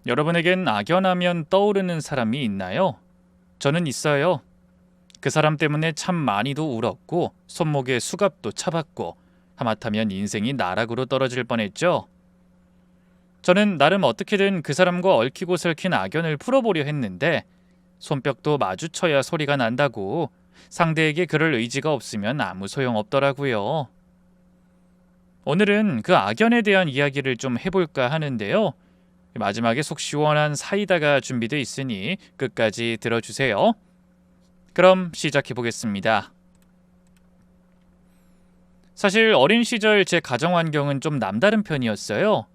여러분에겐 악연하면 떠오르는 사람이 있나요? 저는 있어요. 그 사람 때문에 참 많이도 울었고 손목에 수갑도 차봤고 하마터면 인생이 나락으로 떨어질 뻔했죠. 저는 나름 어떻게든 그 사람과 얽히고 설킨 악연을 풀어보려 했는데 손뼉도 마주쳐야 소리가 난다고 상대에게 그럴 의지가 없으면 아무 소용없더라고요. 오늘은 그 악연에 대한 이야기를 좀 해볼까 하는데요. 마지막에 속 시원한 사이다가 준비되어 있으니 끝까지 들어주세요. 그럼 시작해 보겠습니다. 사실 어린 시절 제 가정 환경은 좀 남다른 편이었어요.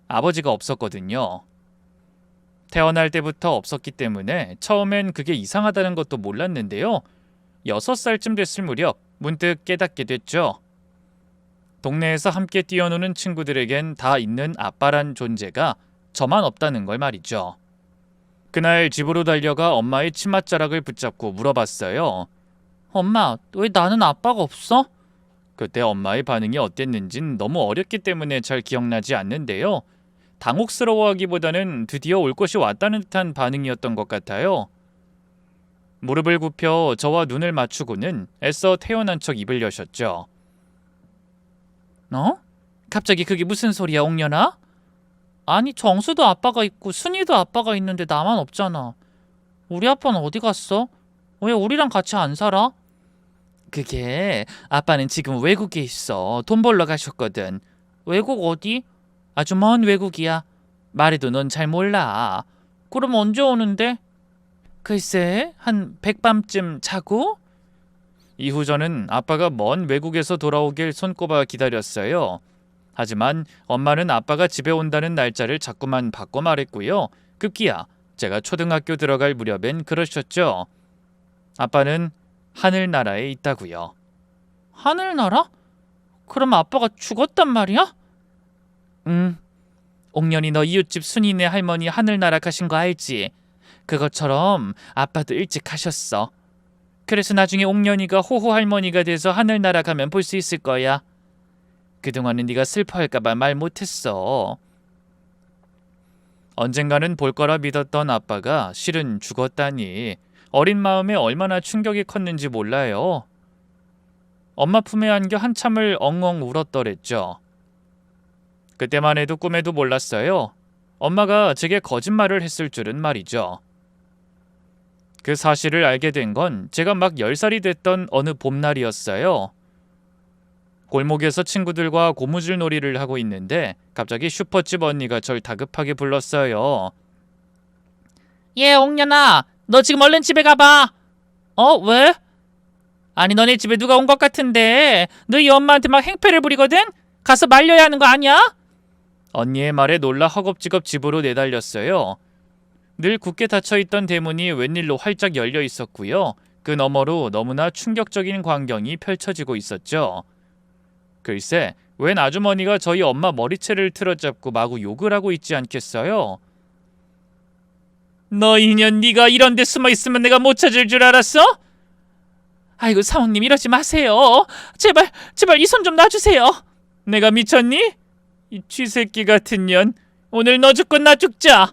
아버지가 없었거든요. 태어날 때부터 없었기 때문에 처음엔 그게 이상하다는 것도 몰랐는데요. 6살쯤 됐을 무렵 문득 깨닫게 됐죠. 동네에서 함께 뛰어노는 친구들에겐 다 있는 아빠란 존재가 저만 없다는 걸 말이죠. 그날 집으로 달려가 엄마의 치맛자락을 붙잡고 물어봤어요. 엄마, 왜 나는 아빠가 없어? 그때 엄마의 반응이 어땠는진 너무 어렸기 때문에 잘 기억나지 않는데요. 당혹스러워하기보다는 드디어 올 것이 왔다는 듯한 반응이었던 것 같아요. 무릎을 굽혀 저와 눈을 맞추고는 애써 태어난 척 입을 여셨죠. 어? 갑자기 그게 무슨 소리야, 옥년아? 아니, 정수도 아빠가 있고 순이도 아빠가 있는데 나만 없잖아. 우리 아빠는 어디 갔어? 왜 우리랑 같이 안 살아? 그게 아빠는 지금 외국에 있어. 돈 벌러 가셨거든. 외국 어디? 아주 먼 외국이야. 말해도 넌 잘 몰라. 그럼 언제 오는데? 글쎄, 한 백밤쯤 자고? 이후 저는 아빠가 먼 외국에서 돌아오길 손꼽아 기다렸어요. 하지만 엄마는 아빠가 집에 온다는 날짜를 자꾸만 바꿔 말했고요. 급기야 제가 초등학교 들어갈 무렵엔 그러셨죠. 아빠는 하늘나라에 있다고요. 하늘나라? 그럼 아빠가 죽었단 말이야? 옥년이 너 이웃집 순이네 할머니 하늘나라 가신 거 알지? 그것처럼 아빠도 일찍 가셨어. 그래서 나중에 옥년이가 호호 할머니가 돼서 하늘나라 가면 볼 수 있을 거야. 그동안은 네가 슬퍼할까봐 말 못했어. 언젠가는 볼 거라 믿었던 아빠가 실은 죽었다니 어린 마음에 얼마나 충격이 컸는지 몰라요. 엄마 품에 안겨 한참을 엉엉 울었더랬죠. 그때만 해도 꿈에도 몰랐어요. 엄마가 제게 거짓말을 했을 줄은 말이죠. 그 사실을 알게 된 건 제가 막 10살이 됐던 어느 봄날이었어요. 골목에서 친구들과 고무줄 놀이를 하고 있는데 갑자기 슈퍼집 언니가 절 다급하게 불렀어요. 옥년아, 너 지금 얼른 집에 가봐. 왜? 아니, 너네 집에 누가 온 것 같은데 너희 엄마한테 막 행패를 부리거든? 가서 말려야 하는 거 아니야? 언니의 말에 놀라 허겁지겁 집으로 내달렸어요. 늘 굳게 닫혀있던 대문이 웬일로 활짝 열려 있었고요. 그 너머로 너무나 충격적인 광경이 펼쳐지고 있었죠. 글쎄, 웬 아주머니가 저희 엄마 머리채를 틀어잡고 마구 욕을 하고 있지 않겠어요? 너 이년, 네가 이런 데 숨어 있으면 내가 못 찾을 줄 알았어? 아이고, 사모님 이러지 마세요. 제발 이 손 좀 놔주세요. 내가 미쳤니? 이 쥐새끼 같은 년, 오늘 너 죽고 나 죽자.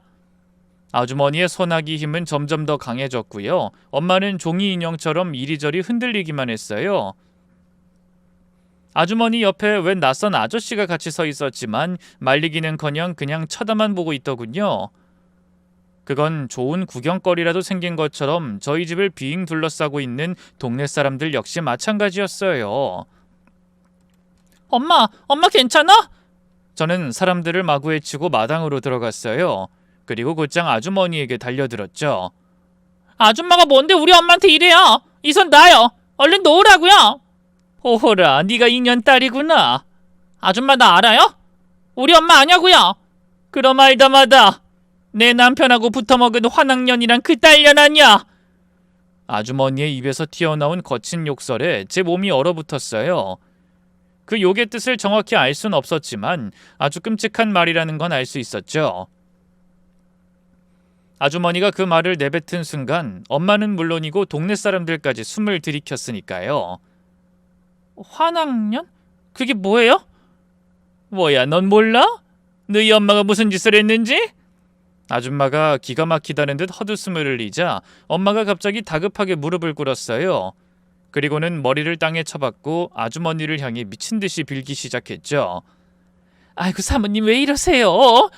아주머니의 손아귀 힘은 점점 더 강해졌고요. 엄마는 종이 인형처럼 이리저리 흔들리기만 했어요. 아주머니 옆에 웬 낯선 아저씨가 같이 서 있었지만 말리기는커녕 그냥 쳐다만 보고 있더군요. 그건 좋은 구경거리라도 생긴 것처럼 저희 집을 빙 둘러싸고 있는 동네 사람들 역시 마찬가지였어요. 엄마 괜찮아? 저는 사람들을 마구 헤치고 마당으로 들어갔어요. 그리고 곧장 아주머니에게 달려들었죠. 아줌마가 뭔데 우리 엄마한테 이래요? 이 손 놔요. 얼른 놓으라고요. 오호라, 네가 이년 딸이구나. 아줌마 나 알아요? 우리 엄마 아냐고요? 그럼 알다마다 내 남편하고 붙어먹은 환학년이랑 그 딸년 아냐? 아주머니의 입에서 튀어나온 거친 욕설에 제 몸이 얼어붙었어요. 그 욕의 뜻을 정확히 알 순 없었지만 아주 끔찍한 말이라는 건 알 수 있었죠. 아주머니가 그 말을 내뱉은 순간 엄마는 물론이고 동네 사람들까지 숨을 들이켰으니까요. 환학년? 그게 뭐예요? 뭐야, 넌 몰라? 너희 엄마가 무슨 짓을 했는지? 아줌마가 기가 막히다는 듯 헛웃음을 흘리자 엄마가 갑자기 다급하게 무릎을 꿇었어요. 그리고는 머리를 땅에 쳐박고 아주머니를 향해 미친 듯이 빌기 시작했죠. 아이고 사모님 왜 이러세요?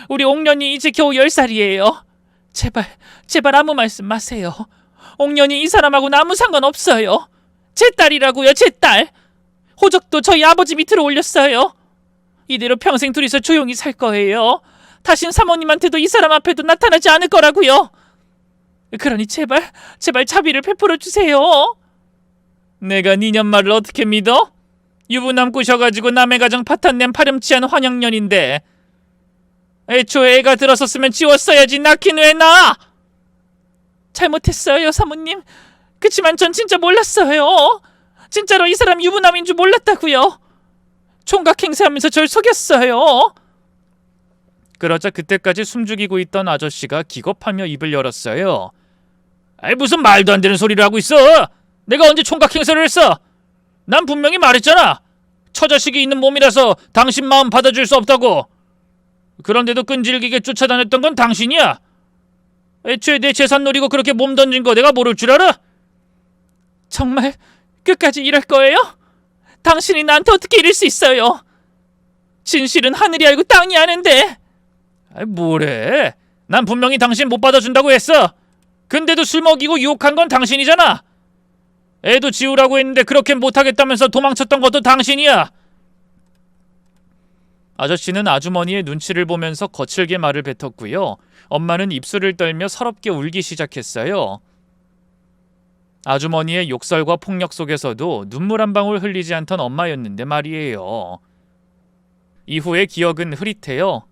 우리 옥년이 이제 겨우 10살이에요. 제발 아무 말씀 마세요. 옥년이 이 사람하고는 아무 상관없어요. 제 딸이라고요, 제 딸. 호적도 저희 아버지 밑으로 올렸어요. 이대로 평생 둘이서 조용히 살 거예요. 다신 사모님한테도 이 사람 앞에도 나타나지 않을 거라고요. 그러니 제발 자비를 베풀어 주세요. 내가 니년 말을 어떻게 믿어? 유부남 꼬셔가지고 남의 가정 파탄낸 파렴치한 환양년인데 애초에 애가 들었었으면 지웠어야지. 낳긴 왜 낳아? 잘못했어요 사모님. 그치만 전 진짜 몰랐어요. 진짜로 이 사람 유부남인 줄 몰랐다고요. 총각 행세하면서 절 속였어요. 그러자 그때까지 숨죽이고 있던 아저씨가 기겁하며 입을 열었어요. 아이 무슨 말도 안 되는 소리를 하고 있어. 내가 언제 총각 행세를 했어? 난 분명히 말했잖아. 처자식이 있는 몸이라서 당신 마음 받아줄 수 없다고. 그런데도 끈질기게 쫓아다녔던 건 당신이야. 애초에 내 재산 노리고 그렇게 몸 던진 거 내가 모를 줄 알아? 정말 끝까지 이럴 거예요? 당신이 나한테 어떻게 이럴 수 있어요? 진실은 하늘이 알고 땅이 아는데. 아이 뭐래? 난 분명히 당신 못 받아준다고 했어. 근데도 술 먹이고 유혹한 건 당신이잖아. 애도 지우라고 했는데 그렇게 못하겠다면서 도망쳤던 것도 당신이야. 아저씨는 아주머니의 눈치를 보면서 거칠게 말을 뱉었고요. 엄마는 입술을 떨며 서럽게 울기 시작했어요. 아주머니의 욕설과 폭력 속에서도 눈물 한 방울 흘리지 않던 엄마였는데 말이에요. 이후의 기억은 흐릿해요.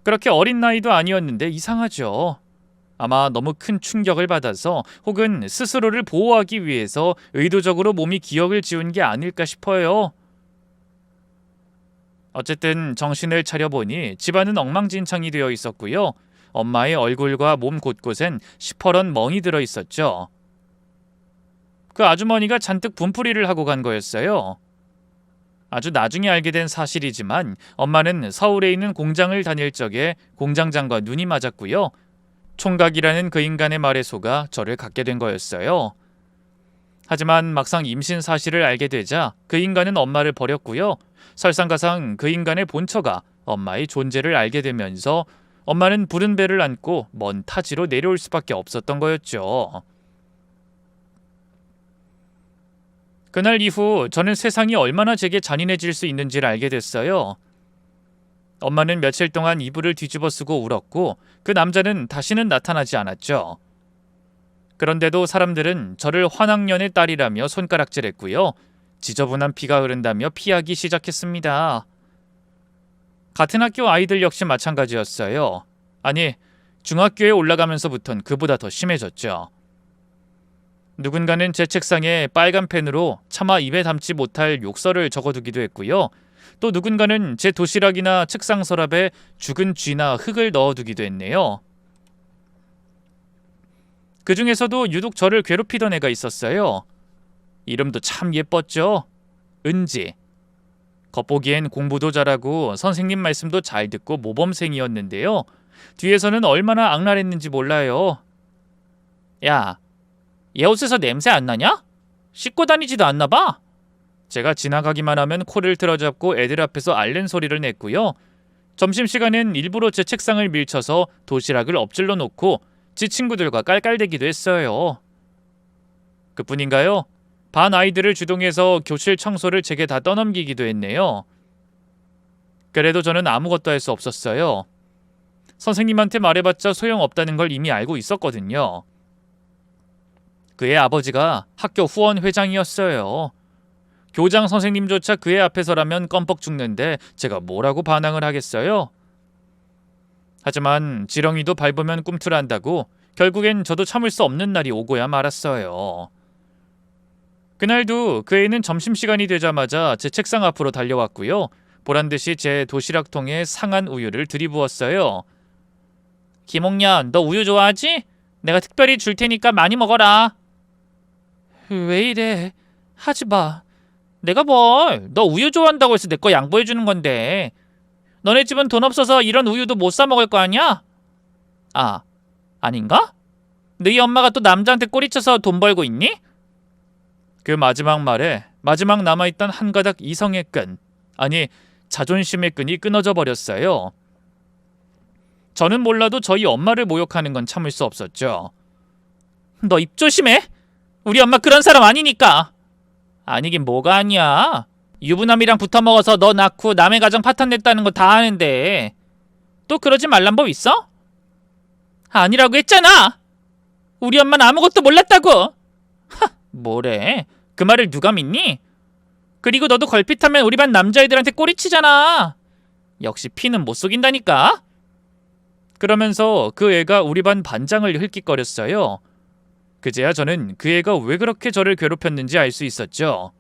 그렇게 어린 나이도 아니었는데 이상하죠. 아마 너무 큰 충격을 받아서 혹은 스스로를 보호하기 위해서 의도적으로 몸이 기억을 지운 게 아닐까 싶어요. 어쨌든 정신을 차려보니 집안은 엉망진창이 되어 있었고요. 엄마의 얼굴과 몸 곳곳엔 시퍼런 멍이 들어 있었죠. 그 아주머니가 잔뜩 분풀이를 하고 간 거였어요. 아주 나중에 알게 된 사실이지만 엄마는 서울에 있는 공장을 다닐 적에 공장장과 눈이 맞았고요. 총각이라는 그 인간의 말에 속아 저를 갖게 된 거였어요. 하지만 막상 임신 사실을 알게 되자 그 인간은 엄마를 버렸고요. 설상가상 그 인간의 본처가 엄마의 존재를 알게 되면서 엄마는 부른 배를 안고 먼 타지로 내려올 수밖에 없었던 거였죠. 그날 이후 저는 세상이 얼마나 제게 잔인해질 수 있는지를 알게 됐어요. 엄마는 며칠 동안 이불을 뒤집어 쓰고 울었고 그 남자는 다시는 나타나지 않았죠. 그런데도 사람들은 저를 환학년의 딸이라며 손가락질했고요. 지저분한 피가 흐른다며 피하기 시작했습니다. 같은 학교 아이들 역시 마찬가지였어요. 아니, 중학교에 올라가면서부턴 그보다 더 심해졌죠. 누군가는 제 책상에 빨간 펜으로 차마 입에 담지 못할 욕설을 적어두기도 했고요. 또 누군가는 제 도시락이나 책상 서랍에 죽은 쥐나 흙을 넣어두기도 했네요. 그 중에서도 유독 저를 괴롭히던 애가 있었어요. 이름도 참 예뻤죠. 은지. 겉보기엔 공부도 잘하고 선생님 말씀도 잘 듣고 모범생이었는데요. 뒤에서는 얼마나 악랄했는지 몰라요. 야, 얘 옷에서 냄새 안 나냐? 씻고 다니지도 않나 봐. 제가 지나가기만 하면 코를 틀어잡고 애들 앞에서 앓는 소리를 냈고요. 점심시간엔 일부러 제 책상을 밀쳐서 도시락을 엎질러 놓고 지 친구들과 깔깔대기도 했어요. 그뿐인가요? 반 아이들을 주동해서 교실 청소를 제게 다 떠넘기기도 했네요. 그래도 저는 아무것도 할 수 없었어요. 선생님한테 말해봤자 소용없다는 걸 이미 알고 있었거든요. 그의 아버지가 학교 후원 회장이었어요. 교장 선생님조차 그의 앞에서라면 껌뻑 죽는데 제가 뭐라고 반항을 하겠어요? 하지만 지렁이도 밟으면 꿈틀한다고 결국엔 저도 참을 수 없는 날이 오고야 말았어요. 그날도 그 애는 점심시간이 되자마자 제 책상 앞으로 달려왔고요. 보란듯이 제 도시락통에 상한 우유를 들이부었어요. 김옥년, 너 우유 좋아하지? 내가 특별히 줄 테니까 많이 먹어라. 왜 이래? 하지 마. 내가 뭘? 너 우유 좋아한다고 해서 내 거 양보해주는 건데. 너네 집은 돈 없어서 이런 우유도 못 사 먹을 거 아니야? 아, 아닌가? 너희 엄마가 또 남자한테 꼬리쳐서 돈 벌고 있니? 그 마지막 말에 마지막 남아있던 한 가닥 이성의 끈, 아니 자존심의 끈이 끊어져 버렸어요. 저는 몰라도 저희 엄마를 모욕하는 건 참을 수 없었죠. 너 입 조심해. 우리 엄마 그런 사람 아니니까. 아니긴 뭐가 아니야. 유부남이랑 붙어먹어서 너 낳고 남의 가정 파탄냈다는 거 다 아는데 또 그러지 말란 법 있어? 아니라고 했잖아. 우리 엄마는 아무것도 몰랐다고. 하, 뭐래? 그 말을 누가 믿니? 그리고 너도 걸핏하면 우리 반 남자애들한테 꼬리치잖아. 역시 피는 못 속인다니까. 그러면서 그 애가 우리 반 반장을 힐깃거렸어요. 그제야 저는 그 애가 왜 그렇게 저를 괴롭혔는지 알 수 있었죠.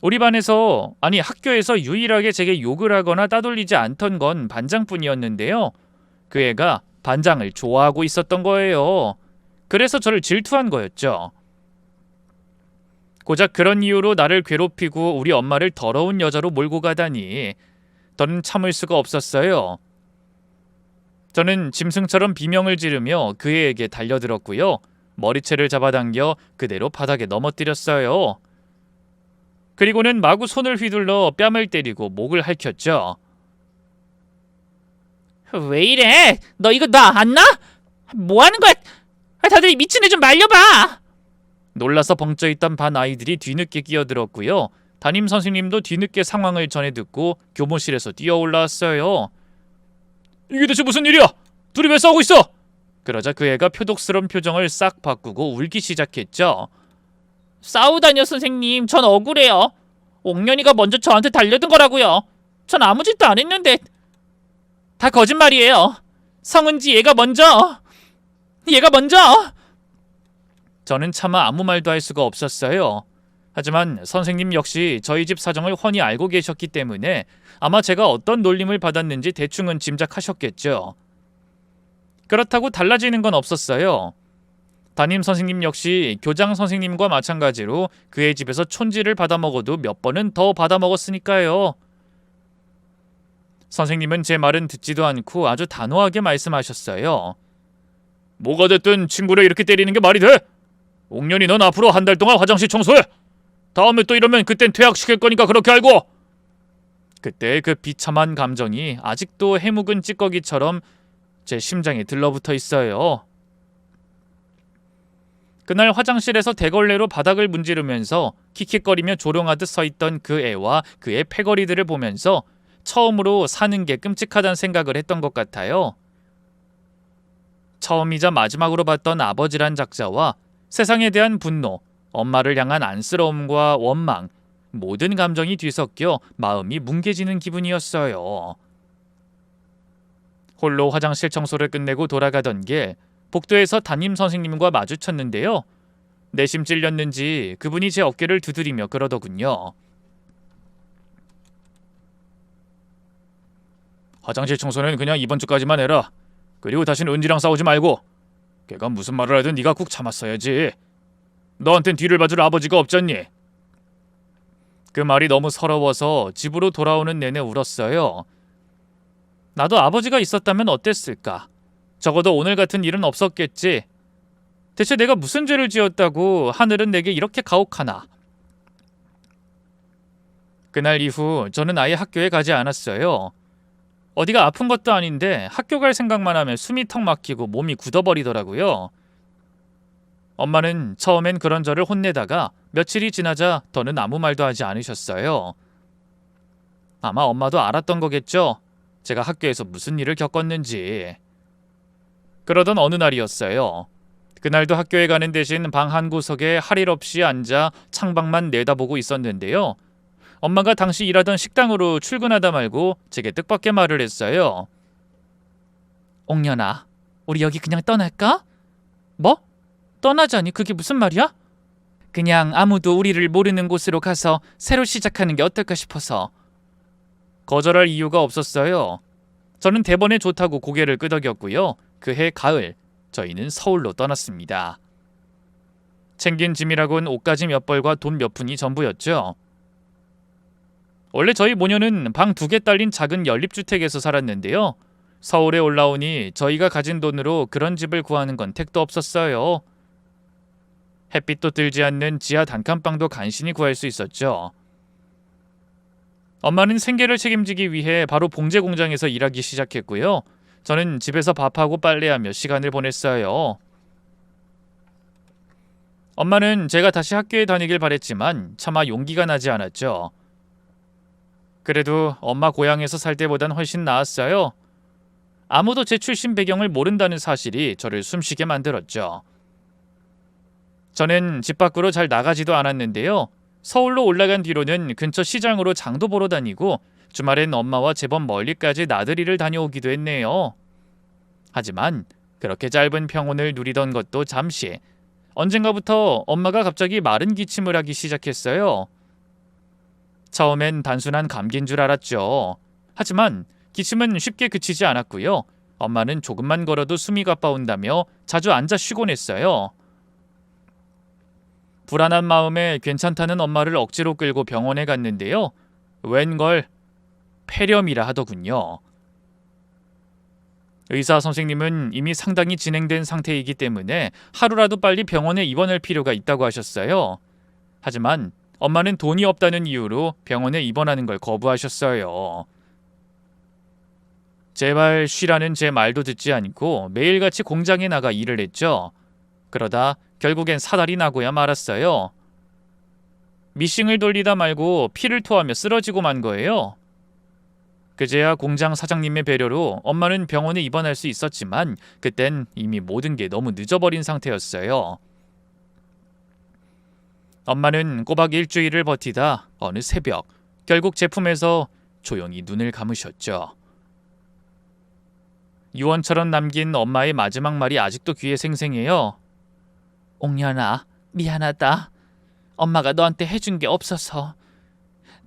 우리 반에서, 아니 학교에서 유일하게 제게 욕을 하거나 따돌리지 않던 건 반장뿐이었는데요. 그 애가 반장을 좋아하고 있었던 거예요. 그래서 저를 질투한 거였죠. 고작 그런 이유로 나를 괴롭히고 우리 엄마를 더러운 여자로 몰고 가다니 저는 참을 수가 없었어요. 저는 짐승처럼 비명을 지르며 그 애에게 달려들었고요. 머리채를 잡아당겨 그대로 바닥에 넘어뜨렸어요. 그리고는 마구 손을 휘둘러 뺨을 때리고 목을 핥혔죠. 왜 이래? 너 이거 나 안 나? 뭐 하는 거야? 다들 미친 애 좀 말려봐. 놀라서 벙쪄있던 반 아이들이 뒤늦게 끼어들었고요. 담임 선생님도 뒤늦게 상황을 전해 듣고 교무실에서 뛰어 올라왔어요. 이게 대체 무슨 일이야? 둘이 왜 싸우고 있어? 그러자 그 애가 표독스러운 표정을 싹 바꾸고 울기 시작했죠. 싸우다뇨 선생님. 전 억울해요. 옥년이가 먼저 저한테 달려든 거라고요. 전 아무 짓도 안 했는데. 다 거짓말이에요. 성은지 얘가 먼저. 저는 차마 아무 말도 할 수가 없었어요. 하지만 선생님 역시 저희 집 사정을 훤히 알고 계셨기 때문에 아마 제가 어떤 놀림을 받았는지 대충은 짐작하셨겠죠. 그렇다고 달라지는 건 없었어요. 담임 선생님 역시 교장 선생님과 마찬가지로 그의 집에서 촌지를 받아먹어도 몇 번은 더 받아먹었으니까요. 선생님은 제 말은 듣지도 않고 아주 단호하게 말씀하셨어요. 뭐가 됐든 친구를 이렇게 때리는 게 말이 돼? 옥년이 넌 앞으로 한 달 동안 화장실 청소해. 다음에 또 이러면 그땐 퇴학시킬 거니까 그렇게 알고. 그때 그 비참한 감정이 아직도 해묵은 찌꺼기처럼 제 심장에 들러붙어 있어요. 그날 화장실에서 대걸레로 바닥을 문지르면서 킥킥거리며 조롱하듯 서있던 그 애와 그의 패거리들을 보면서 처음으로 사는 게 끔찍하다는 생각을 했던 것 같아요. 처음이자 마지막으로 봤던 아버지란 작자와 세상에 대한 분노, 엄마를 향한 안쓰러움과 원망, 모든 감정이 뒤섞여 마음이 뭉개지는 기분이었어요. 홀로 화장실 청소를 끝내고 돌아가던 길 복도에서 담임 선생님과 마주쳤는데요. 내심 찔렸는지 그분이 제 어깨를 두드리며 그러더군요. 화장실 청소는 그냥 이번 주까지만 해라. 그리고 다시는 은지랑 싸우지 말고. 걔가 무슨 말을 하든 네가 꾹 참았어야지. 너한텐 뒤를 봐줄 아버지가 없잖니. 그 말이 너무 서러워서 집으로 돌아오는 내내 울었어요. 나도 아버지가 있었다면 어땠을까? 적어도 오늘 같은 일은 없었겠지. 대체 내가 무슨 죄를 지었다고 하늘은 내게 이렇게 가혹하나? 그날 이후 저는 아예 학교에 가지 않았어요. 어디가 아픈 것도 아닌데 학교 갈 생각만 하면 숨이 턱 막히고 몸이 굳어버리더라고요. 엄마는 처음엔 그런 저를 혼내다가 며칠이 지나자 더는 아무 말도 하지 않으셨어요. 아마 엄마도 알았던 거겠죠. 제가 학교에서 무슨 일을 겪었는지. 그러던 어느 날이었어요. 그날도 학교에 가는 대신 방 한 구석에 할 일 없이 앉아 창밖만 내다보고 있었는데요. 엄마가 당시 일하던 식당으로 출근하다 말고 제게 뜻밖의 말을 했어요. 옥년아, 우리 여기 그냥 떠날까? 뭐? 떠나자니 그게 무슨 말이야? 그냥 아무도 우리를 모르는 곳으로 가서 새로 시작하는 게 어떨까 싶어서. 거절할 이유가 없었어요. 저는 대번에 좋다고 고개를 끄덕였고요. 그해 가을, 저희는 서울로 떠났습니다. 챙긴 짐이라곤 옷가지 몇 벌과 돈 몇 푼이 전부였죠. 원래 저희 모녀는 방 2개 딸린 작은 연립주택에서 살았는데요. 서울에 올라오니 저희가 가진 돈으로 그런 집을 구하는 건 택도 없었어요. 햇빛도 들지 않는 지하 단칸방도 간신히 구할 수 있었죠. 엄마는 생계를 책임지기 위해 바로 봉제 공장에서 일하기 시작했고요. 저는 집에서 밥하고 빨래하며 시간을 보냈어요. 엄마는 제가 다시 학교에 다니길 바랬지만 차마 용기가 나지 않았죠. 그래도 엄마 고향에서 살 때보단 훨씬 나았어요. 아무도 제 출신 배경을 모른다는 사실이 저를 숨쉬게 만들었죠. 저는 집 밖으로 잘 나가지도 않았는데요. 서울로 올라간 뒤로는 근처 시장으로 장도 보러 다니고 주말엔 엄마와 제법 멀리까지 나들이를 다녀오기도 했네요. 하지만 그렇게 짧은 평온을 누리던 것도 잠시. 언젠가부터 엄마가 갑자기 마른 기침을 하기 시작했어요. 처음엔 단순한 감기인 줄 알았죠. 하지만 기침은 쉽게 그치지 않았고요. 엄마는 조금만 걸어도 숨이 가빠온다며 자주 앉아 쉬곤 했어요. 불안한 마음에 괜찮다는 엄마를 억지로 끌고 병원에 갔는데요. 웬걸 폐렴이라 하더군요. 의사 선생님은 이미 상당히 진행된 상태이기 때문에 하루라도 빨리 병원에 입원할 필요가 있다고 하셨어요. 하지만 엄마는 돈이 없다는 이유로 병원에 입원하는 걸 거부하셨어요. 제발 쉬라는 제 말도 듣지 않고 매일같이 공장에 나가 일을 했죠. 그러다 결국엔 사달이 나고야 말았어요. 미싱을 돌리다 말고 피를 토하며 쓰러지고 만 거예요. 그제야 공장 사장님의 배려로 엄마는 병원에 입원할 수 있었지만 그땐 이미 모든 게 너무 늦어버린 상태였어요. 엄마는 꼬박 일주일을 버티다 어느 새벽 결국 제품에서 조용히 눈을 감으셨죠. 유언처럼 남긴 엄마의 마지막 말이 아직도 귀에 생생해요. 옥년아, 미안하다. 엄마가 너한테 해준 게 없어서.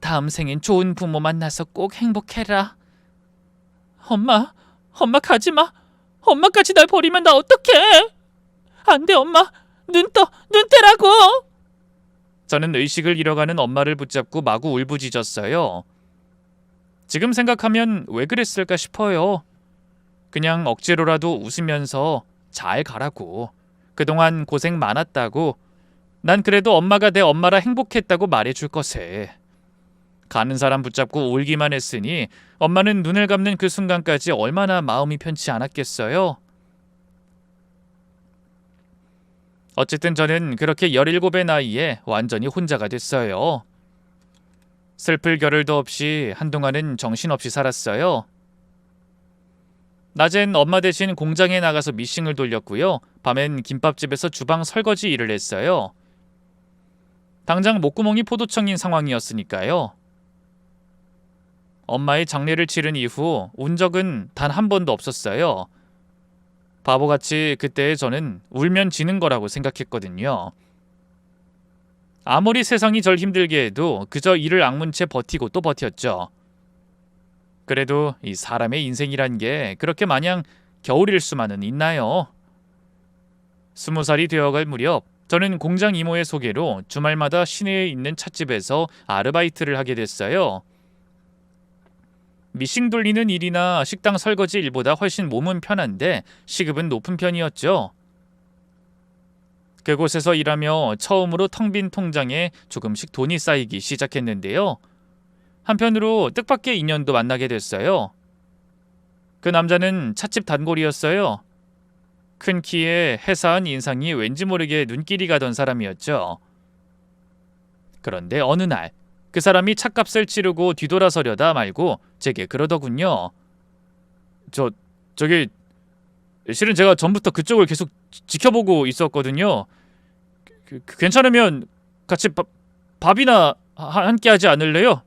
다음 생엔 좋은 부모 만나서 꼭 행복해라. 엄마 가지마. 엄마까지 날 버리면 나 어떡해. 안 돼 엄마. 눈 떼라고. 저는 의식을 잃어가는 엄마를 붙잡고 마구 울부짖었어요. 지금 생각하면 왜 그랬을까 싶어요. 그냥 억지로라도 웃으면서 잘 가라고. 그동안 고생 많았다고. 난 그래도 엄마가 내 엄마라 행복했다고 말해줄 것에. 가는 사람 붙잡고 울기만 했으니 엄마는 눈을 감는 그 순간까지 얼마나 마음이 편치 않았겠어요. 어쨌든 저는 그렇게 17의 나이에 완전히 혼자가 됐어요. 슬플 겨를도 없이 한동안은 정신없이 살았어요. 낮엔 엄마 대신 공장에 나가서 미싱을 돌렸고요. 밤엔 김밥집에서 주방 설거지 일을 했어요. 당장 목구멍이 포도청인 상황이었으니까요. 엄마의 장례를 치른 이후 운 적은 단 한 번도 없었어요. 바보같이 그때의 저는 울면 지는 거라고 생각했거든요. 아무리 세상이 절 힘들게 해도 그저 이를 악문 채 버티고 또 버텼죠. 그래도 이 사람의 인생이란 게 그렇게 마냥 겨울일 수만은 있나요? 20살이 되어갈 무렵 저는 공장 이모의 소개로 주말마다 시내에 있는 찻집에서 아르바이트를 하게 됐어요. 미싱 돌리는 일이나 식당 설거지 일보다 훨씬 몸은 편한데 시급은 높은 편이었죠. 그곳에서 일하며 처음으로 텅 빈 통장에 조금씩 돈이 쌓이기 시작했는데요. 한편으로 뜻밖의 인연도 만나게 됐어요. 그 남자는 찻집 단골이었어요. 큰 키에 해사한 인상이 왠지 모르게 눈길이 가던 사람이었죠. 그런데 어느 날 그 사람이 찻값을 치르고 뒤돌아서려다 말고 제게 그러더군요. 저기 실은 제가 전부터 그쪽을 계속 지켜보고 있었거든요. 괜찮으면 같이 밥이나 함께 하지 않을래요?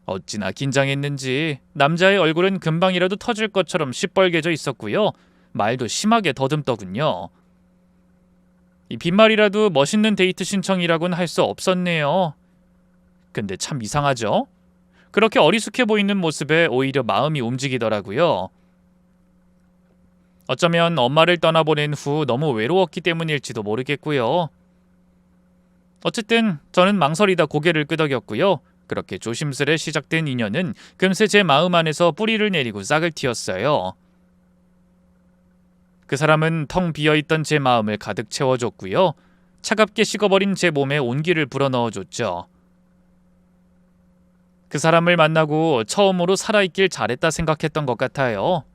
어찌나 긴장했는지 남자의 얼굴은 금방이라도 터질 것처럼 시뻘개져 있었고요. 말도 심하게 더듬더군요. 이 빈말이라도 멋있는 데이트 신청이라고는 할 수 없었네요. 근데 참 이상하죠? 그렇게 어리숙해 보이는 모습에 오히려 마음이 움직이더라고요. 어쩌면 엄마를 떠나보낸 후 너무 외로웠기 때문일지도 모르겠고요. 어쨌든 저는 망설이다 고개를 끄덕였고요. 그렇게 조심스레 시작된 인연은 금세 제 마음 안에서 뿌리를 내리고 싹을 틔웠어요. 그 사람은 텅 비어있던 제 마음을 가득 채워줬고요. 차갑게 식어버린 제 몸에 온기를 불어넣어줬죠. 그 사람을 만나고 처음으로 살아있길 잘했다 생각했던 것 같아요.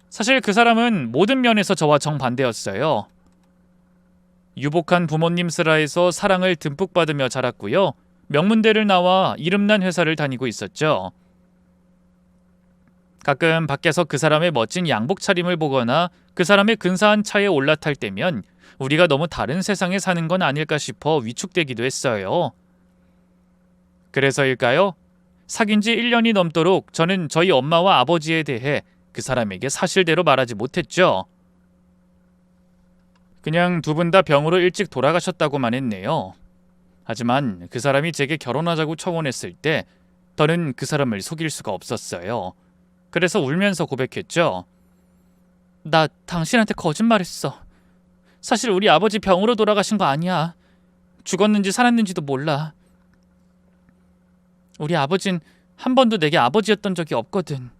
사실 그 사람은 모든 면에서 저와 정반대였어요. 유복한 부모님 슬하에서 사랑을 듬뿍 받으며 자랐고요. 명문대를 나와 이름난 회사를 다니고 있었죠. 가끔 밖에서 그 사람의 멋진 양복 차림을 보거나 그 사람의 근사한 차에 올라탈 때면 우리가 너무 다른 세상에 사는 건 아닐까 싶어 위축되기도 했어요. 그래서일까요? 사귄 지 1년이 넘도록 저는 저희 엄마와 아버지에 대해 그 사람에게 사실대로 말하지 못했죠. 그냥 두 분 다 병으로 일찍 돌아가셨다고만 했네요. 하지만 그 사람이 제게 결혼하자고 청혼했을 때 저는 그 사람을 속일 수가 없었어요. 그래서 울면서 고백했죠. 나 당신한테 거짓말했어. 사실 우리 아버지 병으로 돌아가신 거 아니야. 죽었는지 살았는지도 몰라. 우리 아버진 한 번도 내게 아버지였던 적이 없거든.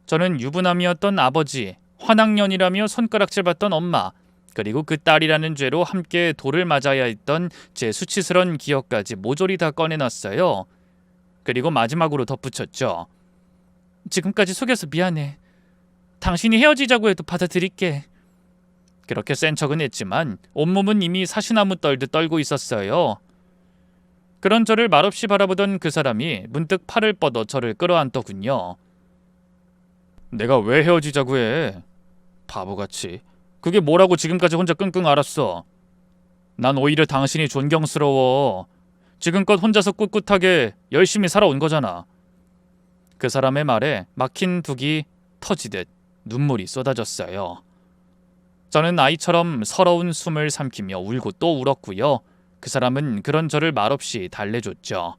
저는 유부남이었던 아버지, 환학년이라며 손가락질 받던 엄마, 그리고 그 딸이라는 죄로 함께 돌을 맞아야 했던 제 수치스러운 기억까지 모조리 다 꺼내놨어요. 그리고 마지막으로 덧붙였죠. 지금까지 속여서 미안해. 당신이 헤어지자고 해도 받아들일게. 그렇게 센 척은 했지만 온몸은 이미 사시나무 떨듯 떨고 있었어요. 그런 저를 말없이 바라보던 그 사람이 문득 팔을 뻗어 저를 끌어안더군요. 내가 왜 헤어지자고 해? 바보같이. 그게 뭐라고 지금까지 혼자 끙끙 앓았어. 난 오히려 당신이 존경스러워. 지금껏 혼자서 꿋꿋하게 열심히 살아온 거잖아. 그 사람의 말에 막힌 둑이 터지듯 눈물이 쏟아졌어요. 저는 아이처럼 서러운 숨을 삼키며 울고 또 울었고요. 그 사람은 그런 저를 말없이 달래줬죠.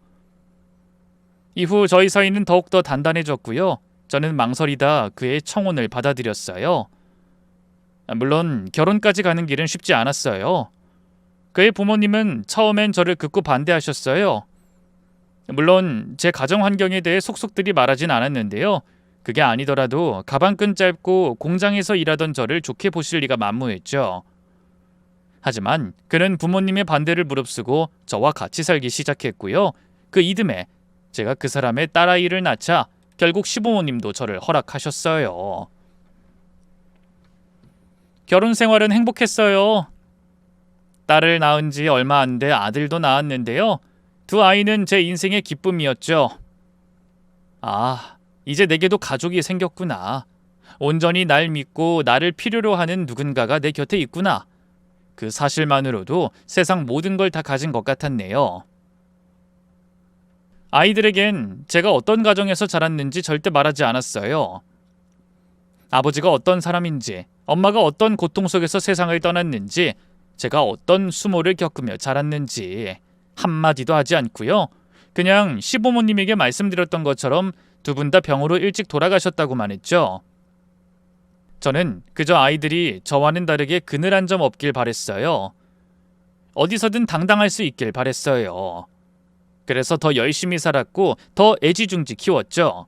이후 저희 사이는 더욱더 단단해졌고요. 저는 망설이다 그의 청혼을 받아들였어요. 물론 결혼까지 가는 길은 쉽지 않았어요. 그의 부모님은 처음엔 저를 극구 반대하셨어요. 물론 제 가정 환경에 대해 속속들이 말하진 않았는데요. 그게 아니더라도 가방끈 짧고 공장에서 일하던 저를 좋게 보실 리가 만무했죠. 하지만 그는 부모님의 반대를 무릅쓰고 저와 같이 살기 시작했고요. 그 이듬해 제가 그 사람의 딸아이를 낳자 결국 시부모님도 저를 허락하셨어요. 결혼 생활은 행복했어요. 딸을 낳은 지 얼마 안 돼 아들도 낳았는데요. 두 아이는 제 인생의 기쁨이었죠. 아, 이제 내게도 가족이 생겼구나. 온전히 날 믿고 나를 필요로 하는 누군가가 내 곁에 있구나. 그 사실만으로도 세상 모든 걸 다 가진 것 같았네요. 아이들에겐 제가 어떤 가정에서 자랐는지 절대 말하지 않았어요. 아버지가 어떤 사람인지, 엄마가 어떤 고통 속에서 세상을 떠났는지, 제가 어떤 수모를 겪으며 자랐는지 한마디도 하지 않고요. 그냥 시부모님에게 말씀드렸던 것처럼 두 분 다 병으로 일찍 돌아가셨다고만 했죠. 저는 그저 아이들이 저와는 다르게 그늘한 점 없길 바랬어요. 어디서든 당당할 수 있길 바랬어요. 그래서 더 열심히 살았고 더 애지중지 키웠죠.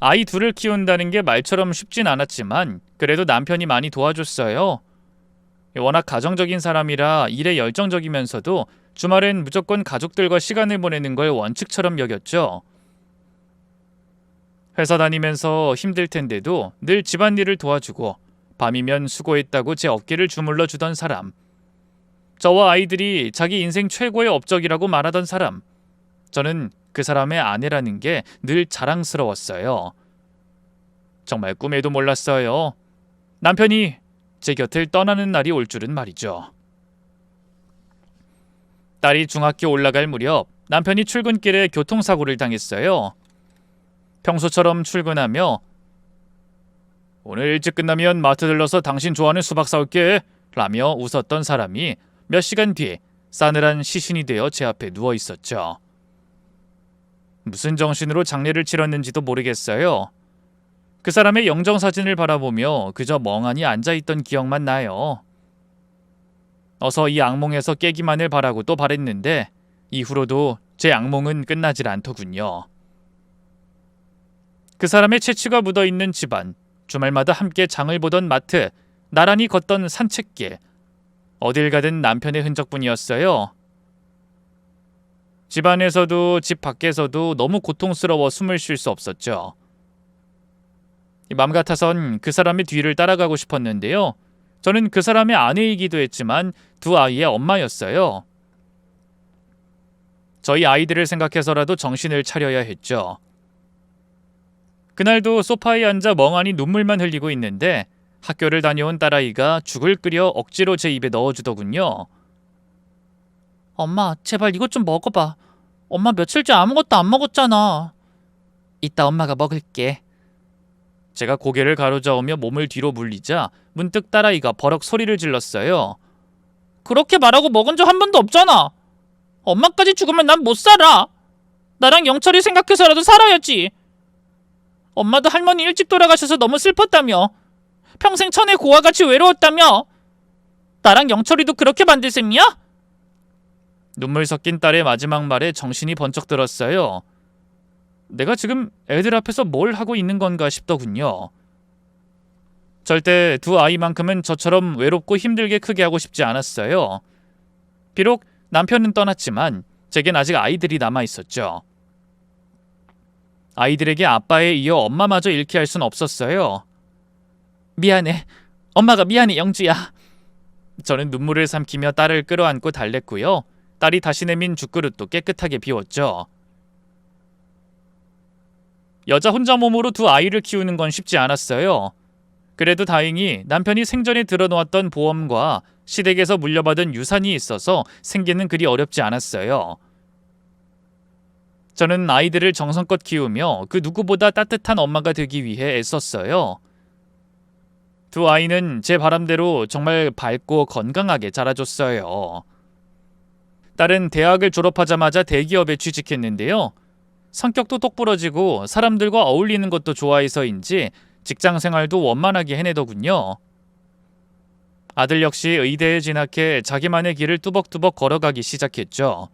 아이 둘을 키운다는 게 말처럼 쉽진 않았지만 그래도 남편이 많이 도와줬어요. 워낙 가정적인 사람이라 일에 열정적이면서도 주말엔 무조건 가족들과 시간을 보내는 걸 원칙처럼 여겼죠. 회사 다니면서 힘들 텐데도 늘 집안일을 도와주고 밤이면 수고했다고 제 어깨를 주물러 주던 사람. 저와 아이들이 자기 인생 최고의 업적이라고 말하던 사람. 저는 그 사람의 아내라는 게 늘 자랑스러웠어요. 정말 꿈에도 몰랐어요. 남편이 제 곁을 떠나는 날이 올 줄은 말이죠. 딸이 중학교 올라갈 무렵 남편이 출근길에 교통사고를 당했어요. 평소처럼 출근하며 오늘 일찍 끝나면 마트 들러서 당신 좋아하는 수박 사올게 라며 웃었던 사람이 몇 시간 뒤 싸늘한 시신이 되어 제 앞에 누워 있었죠. 무슨 정신으로 장례를 치렀는지도 모르겠어요. 그 사람의 영정사진을 바라보며 그저 멍하니 앉아있던 기억만 나요. 어서 이 악몽에서 깨기만을 바라고 또 바랬는데 이후로도 제 악몽은 끝나질 않더군요. 그 사람의 채취가 묻어있는 집안, 주말마다 함께 장을 보던 마트, 나란히 걷던 산책길, 어딜 가든 남편의 흔적뿐이었어요. 집 안에서도 집 밖에서도 너무 고통스러워 숨을 쉴 수 없었죠. 맘 같아선 그 사람의 뒤를 따라가고 싶었는데요. 저는 그 사람의 아내이기도 했지만 두 아이의 엄마였어요. 저희 아이들을 생각해서라도 정신을 차려야 했죠. 그날도 소파에 앉아 멍하니 눈물만 흘리고 있는데 학교를 다녀온 딸아이가 죽을 끓여 억지로 제 입에 넣어주더군요. 엄마, 제발 이것 좀 먹어봐. 엄마 며칠째 아무것도 안 먹었잖아. 이따 엄마가 먹을게. 제가 고개를 가로저으며 몸을 뒤로 물리자 문득 딸아이가 버럭 소리를 질렀어요. 그렇게 말하고 먹은 적 한 번도 없잖아. 엄마까지 죽으면 난 못 살아. 나랑 영철이 생각해서라도 살아야지. 엄마도 할머니 일찍 돌아가셔서 너무 슬펐다며. 평생 천의 고아같이 외로웠다며. 나랑 영철이도 그렇게 만들 셈이야? 눈물 섞인 딸의 마지막 말에 정신이 번쩍 들었어요. 내가 지금 애들 앞에서 뭘 하고 있는 건가 싶더군요. 절대 두 아이만큼은 저처럼 외롭고 힘들게 크게 하고 싶지 않았어요. 비록 남편은 떠났지만 제겐 아직 아이들이 남아있었죠. 아이들에게 아빠에 이어 엄마마저 잃게 할 순 없었어요. 미안해. 엄마가 미안해, 영주야. 저는 눈물을 삼키며 딸을 끌어안고 달랬고요. 딸이 다시 내민 죽그릇도 깨끗하게 비웠죠. 여자 혼자 몸으로 두 아이를 키우는 건 쉽지 않았어요. 그래도 다행히 남편이 생전에 들어놓았던 보험과 시댁에서 물려받은 유산이 있어서 생계는 그리 어렵지 않았어요. 저는 아이들을 정성껏 키우며 그 누구보다 따뜻한 엄마가 되기 위해 애썼어요. 두 아이는 제 바람대로 정말 밝고 건강하게 자라줬어요. 딸은 대학을 졸업하자마자 대기업에 취직했는데요. 성격도 똑부러지고 사람들과 어울리는 것도 좋아해서인지 직장 생활도 원만하게 해내더군요. 아들 역시 의대에 진학해 자기만의 길을 뚜벅뚜벅 걸어가기 시작했죠.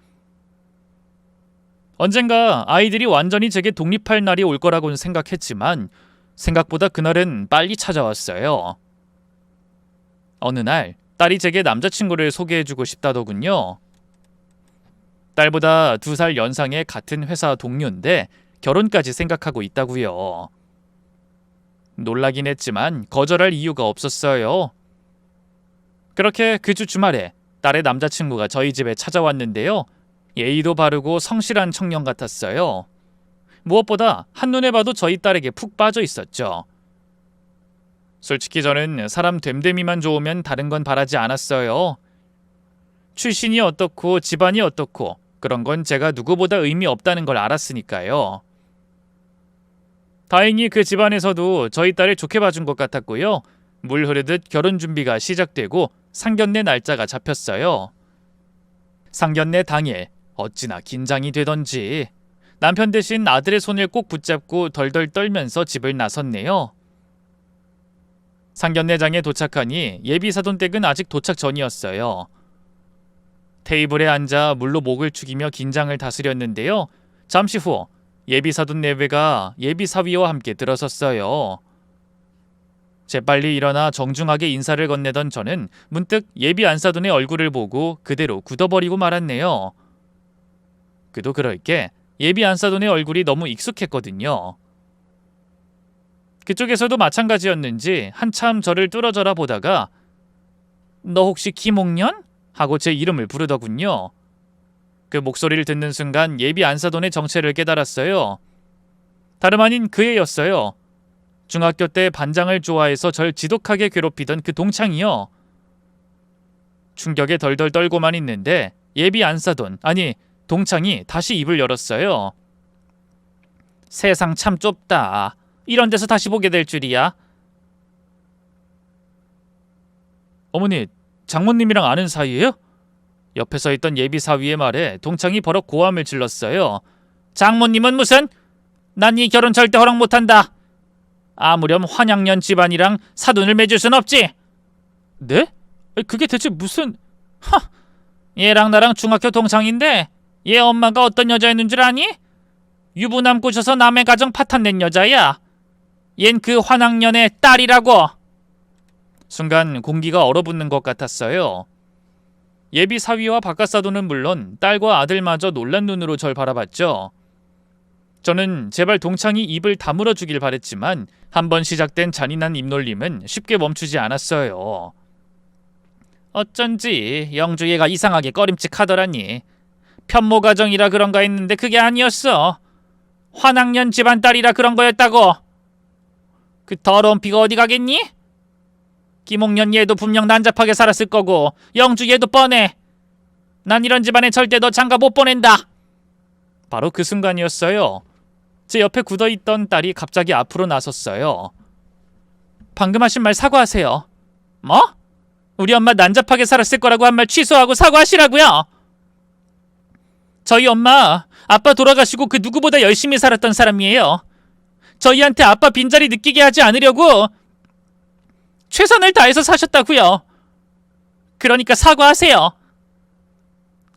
언젠가 아이들이 완전히 제게 독립할 날이 올 거라고는 생각했지만 생각보다 그날은 빨리 찾아왔어요. 어느 날 딸이 제게 남자친구를 소개해주고 싶다더군요. 딸보다 2살 연상의 같은 회사 동료인데 결혼까지 생각하고 있다고요. 놀라긴 했지만 거절할 이유가 없었어요. 그렇게 그 주 주말에 딸의 남자친구가 저희 집에 찾아왔는데요. 예의도 바르고 성실한 청년 같았어요. 무엇보다 한눈에 봐도 저희 딸에게 푹 빠져 있었죠. 솔직히 저는 사람 됨됨이만 좋으면 다른 건 바라지 않았어요. 출신이 어떻고 집안이 어떻고 그런 건 제가 누구보다 의미 없다는 걸 알았으니까요. 다행히 그 집안에서도 저희 딸을 좋게 봐준 것 같았고요. 물 흐르듯 결혼 준비가 시작되고 상견례 날짜가 잡혔어요. 상견례 당일 어찌나 긴장이 되던지 남편 대신 아들의 손을 꼭 붙잡고 덜덜 떨면서 집을 나섰네요. 상견례장에 도착하니 예비사돈 댁은 아직 도착 전이었어요. 테이블에 앉아 물로 목을 축이며 긴장을 다스렸는데요. 잠시 후 예비사돈 내외가 예비사위와 함께 들어섰어요. 재빨리 일어나 정중하게 인사를 건네던 저는 문득 예비 안사돈의 얼굴을 보고 그대로 굳어버리고 말았네요. 그도 그럴 게 예비 안사돈의 얼굴이 너무 익숙했거든요. 그쪽에서도 마찬가지였는지 한참 저를 뚫어져라 보다가 너 혹시 김옥년? 하고 제 이름을 부르더군요. 그 목소리를 듣는 순간 예비 안사돈의 정체를 깨달았어요. 다름 아닌 그 애였어요. 중학교 때 반장을 좋아해서 절 지독하게 괴롭히던 그 동창이요. 충격에 덜덜 떨고만 있는데 예비 안사돈, 아니 동창이 다시 입을 열었어요. 세상 참 좁다. 이런 데서 다시 보게 될 줄이야. 어머니, 장모님이랑 아는 사이예요? 옆에 서 있던 예비사위의 말에 동창이 버럭 고함을 질렀어요. 장모님은 무슨? 난 이 결혼 절대 허락 못한다. 아무렴 환양년 집안이랑 사돈을 맺을 순 없지. 네? 그게 대체 무슨... 얘랑 나랑 중학교 동창인데 얘 엄마가 어떤 여자였는 줄 아니? 유부남 꼬셔서 남의 가정 파탄낸 여자야. 얜 그 환학년의 딸이라고. 순간 공기가 얼어붙는 것 같았어요. 예비 사위와 바깥사돈은 물론 딸과 아들마저 놀란 눈으로 절 바라봤죠. 저는 제발 동창이 입을 다물어 주길 바랬지만 한번 시작된 잔인한 입놀림은 쉽게 멈추지 않았어요. 어쩐지 영주 얘가 이상하게 꺼림칙하더라니. 편모 가정이라 그런가 했는데 그게 아니었어. 환학년 집안 딸이라 그런 거였다고. 그 더러운 피가 어디 가겠니? 김옥년 얘도 분명 난잡하게 살았을 거고 영주 얘도 뻔해. 난 이런 집안에 절대 너 장가 못 보낸다. 바로 그 순간이었어요. 제 옆에 굳어있던 딸이 갑자기 앞으로 나섰어요. 방금 하신 말 사과하세요. 뭐? 우리 엄마 난잡하게 살았을 거라고 한 말 취소하고 사과하시라고요. 저희 엄마 아빠 돌아가시고 그 누구보다 열심히 살았던 사람이에요. 저희한테 아빠 빈자리 느끼게 하지 않으려고 최선을 다해서 사셨다고요. 그러니까 사과하세요.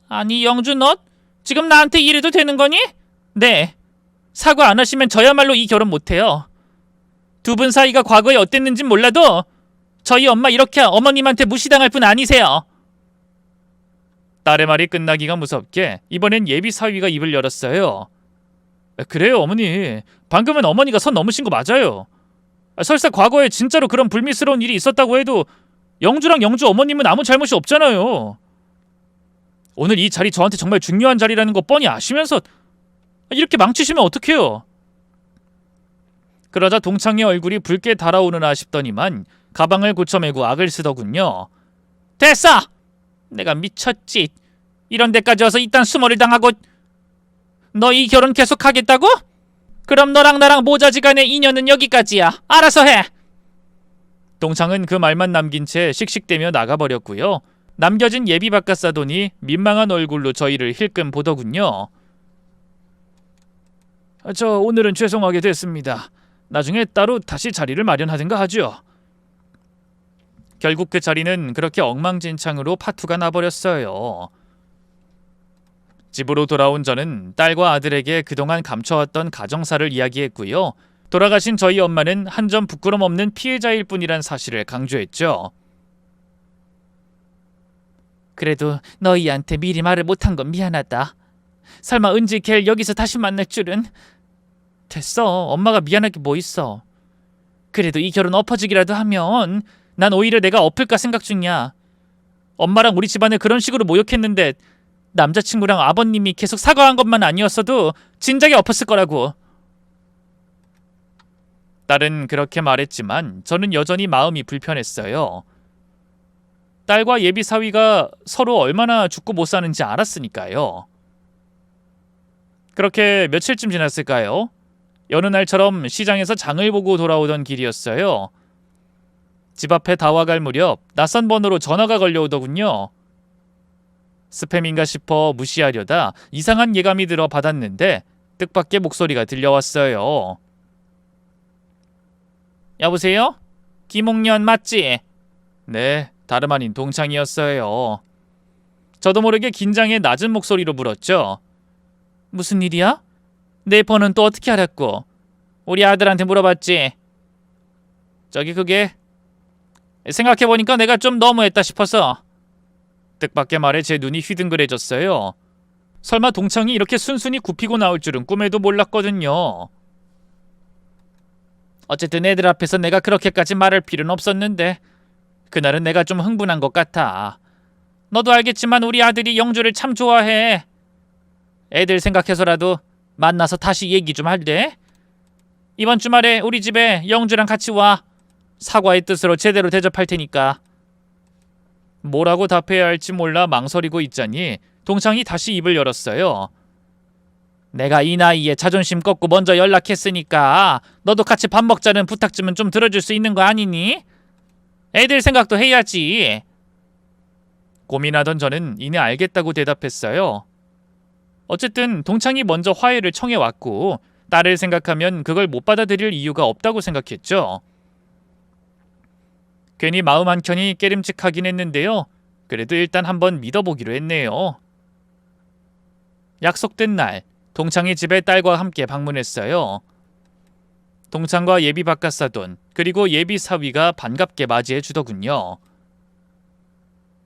아니 영주 너 지금 나한테 이래도 되는 거니? 네. 사과 안 하시면 저야말로 이 결혼 못해요. 두 분 사이가 과거에 어땠는진 몰라도 저희 엄마 이렇게 어머님한테 무시당할 분 아니세요. 딸의 말이 끝나기가 무섭게 이번엔 예비 사위가 입을 열었어요. 그래요 어머니. 방금은 어머니가 선 넘으신 거 맞아요. 설사 과거에 진짜로 그런 불미스러운 일이 있었다고 해도 영주랑 영주 어머님은 아무 잘못이 없잖아요. 오늘 이 자리 저한테 정말 중요한 자리라는 거 뻔히 아시면서 이렇게 망치시면 어떡해요. 그러자 동창의 얼굴이 붉게 달아오르나 싶더니만 가방을 고쳐매고 악을 쓰더군요. 됐어! 내가 미쳤지. 이런 데까지 와서 이딴 수모를 당하고. 너 이 결혼 계속 하겠다고? 그럼 너랑 나랑 모자지간의 인연은 여기까지야. 알아서 해. 동창은 그 말만 남긴 채 씩씩대며 나가버렸고요. 남겨진 예비 바깥사돈이 민망한 얼굴로 저희를 힐끔 보더군요. 저 오늘은 죄송하게 됐습니다. 나중에 따로 다시 자리를 마련하든가 하죠. 결국 그 자리는 그렇게 엉망진창으로 파투가 나버렸어요. 집으로 돌아온 저는 딸과 아들에게 그동안 감춰왔던 가정사를 이야기했고요. 돌아가신 저희 엄마는 한 점 부끄럼 없는 피해자일 뿐이란 사실을 강조했죠. 그래도 너희한테 미리 말을 못한 건 미안하다. 설마 은지 걔를 여기서 다시 만날 줄은. 됐어. 엄마가 미안할 게 뭐 있어. 그래도 이 결혼 엎어지기라도 하면 난 오히려 내가 엎을까 생각 중이야. 엄마랑 우리 집안을 그런 식으로 모욕했는데 남자친구랑 아버님이 계속 사과한 것만 아니었어도 진작에 엎었을 거라고. 딸은 그렇게 말했지만 저는 여전히 마음이 불편했어요. 딸과 예비 사위가 서로 얼마나 죽고 못 사는지 알았으니까요. 그렇게 며칠쯤 지났을까요? 여느 날처럼 시장에서 장을 보고 돌아오던 길이었어요. 집 앞에 다 와갈 무렵 낯선 번호로 전화가 걸려오더군요. 스팸인가 싶어 무시하려다 이상한 예감이 들어 받았는데 뜻밖의 목소리가 들려왔어요. 여보세요? 김옥년 맞지? 네, 다름 아닌 동창이었어요. 저도 모르게 긴장해 낮은 목소리로 물었죠. 무슨 일이야? 내 번호는 또 어떻게 알았고? 우리 아들한테 물어봤지. 저기 그게 생각해보니까 내가 좀 너무했다 싶어서. 뜻밖의 말에 제 눈이 휘둥그레졌어요. 설마 동창이 이렇게 순순히 굽히고 나올 줄은 꿈에도 몰랐거든요. 어쨌든 애들 앞에서 내가 그렇게까지 말할 필요는 없었는데 그날은 내가 좀 흥분한 것 같아. 너도 알겠지만 우리 아들이 영주를 참 좋아해. 애들 생각해서라도 만나서 다시 얘기 좀 할래? 이번 주말에 우리 집에 영주랑 같이 와. 사과의 뜻으로 제대로 대접할 테니까. 뭐라고 답해야 할지 몰라 망설이고 있자니 동창이 다시 입을 열었어요. 내가 이 나이에 자존심 꺾고 먼저 연락했으니까 너도 같이 밥 먹자는 부탁쯤은 좀 들어줄 수 있는 거 아니니? 애들 생각도 해야지. 고민하던 저는 이내 알겠다고 대답했어요. 어쨌든 동창이 먼저 화해를 청해왔고 딸을 생각하면 그걸 못 받아들일 이유가 없다고 생각했죠. 괜히 마음 한켠이 깨림칙하긴 했는데요. 그래도 일단 한번 믿어보기로 했네요. 약속된 날, 동창이 집에 딸과 함께 방문했어요. 동창과 예비 바깥사돈, 그리고 예비 사위가 반갑게 맞이해 주더군요.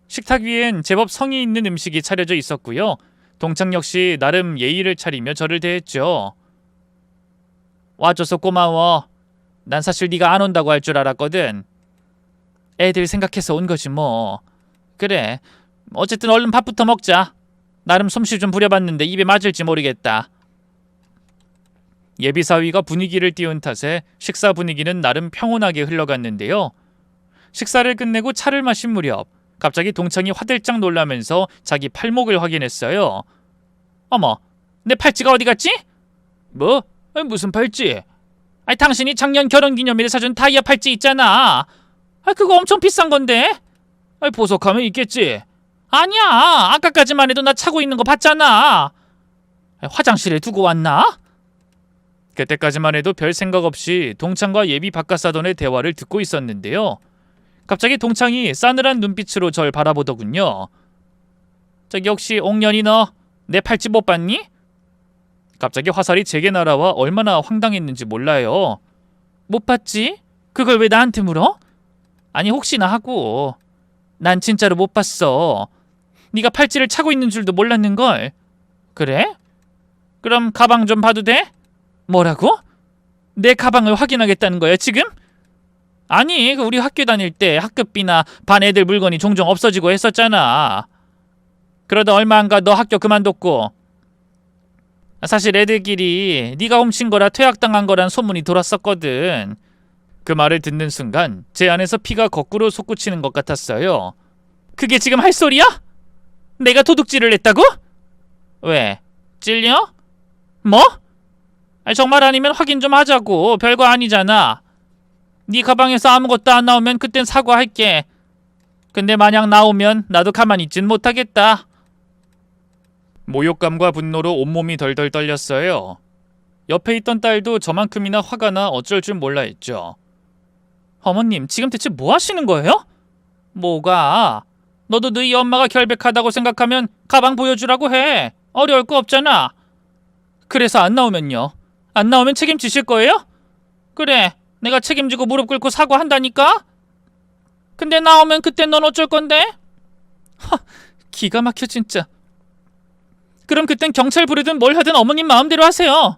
식탁 위엔 제법 성의 있는 음식이 차려져 있었고요. 동창 역시 나름 예의를 차리며 저를 대했죠. 와줘서 고마워. 난 사실 네가 안 온다고 할 줄 알았거든. 애들 생각해서 온 거지 뭐. 그래, 어쨌든 얼른 밥부터 먹자. 나름 솜씨 좀 부려봤는데 입에 맞을지 모르겠다. 예비사위가 분위기를 띄운 탓에 식사 분위기는 나름 평온하게 흘러갔는데요. 식사를 끝내고 차를 마신 무렵 갑자기 동창이 화들짝 놀라면서 자기 팔목을 확인했어요. 어머, 내 팔찌가 어디 갔지? 뭐? 무슨 팔찌? 당신이 작년 결혼기념일에 사준 다이아 팔찌 있잖아. 그거 엄청 비싼 건데? 보석하면 있겠지. 아니야, 아까까지만 해도 나 차고 있는 거 봤잖아. 화장실에 두고 왔나? 그때까지만 해도 별 생각 없이 동창과 예비 바깥사돈의 대화를 듣고 있었는데요. 갑자기 동창이 싸늘한 눈빛으로 절 바라보더군요. 저기 혹시 옥년이 너 내 팔찌 못 봤니? 갑자기 화살이 제게 날아와 얼마나 황당했는지 몰라요. 못 봤지? 그걸 왜 나한테 물어? 아니 혹시나 하고. 난 진짜로 못 봤어. 네가 팔찌를 차고 있는 줄도 몰랐는걸. 그래? 그럼 가방 좀 봐도 돼? 뭐라고? 내 가방을 확인하겠다는 거야 지금? 아니 우리 학교 다닐 때 학급비나 반 애들 물건이 종종 없어지고 했었잖아. 그러다 얼마 안 가 너 학교 그만뒀고. 사실 애들끼리 네가 훔친 거라 퇴학당한 거란 소문이 돌았었거든. 그 말을 듣는 순간 제 안에서 피가 거꾸로 솟구치는 것 같았어요. 그게 지금 할 소리야? 내가 도둑질을 했다고? 왜? 찔려? 뭐? 정말 아니면 확인 좀 하자고. 별거 아니잖아. 네 가방에서 아무것도 안 나오면 그땐 사과할게. 근데 만약 나오면 나도 가만히 있진 못하겠다. 모욕감과 분노로 온몸이 덜덜 떨렸어요. 옆에 있던 딸도 저만큼이나 화가 나 어쩔 줄 몰라 했죠. 어머님, 지금 대체 뭐 하시는 거예요? 뭐가? 너도 너희 엄마가 결백하다고 생각하면 가방 보여주라고 해. 어려울 거 없잖아. 그래서 안 나오면요? 안 나오면 책임지실 거예요? 그래, 내가 책임지고 무릎 꿇고 사과한다니까? 근데 나오면 그땐 넌 어쩔 건데? 기가 막혀 진짜. 그럼 그땐 경찰 부르든 뭘 하든 어머님 마음대로 하세요.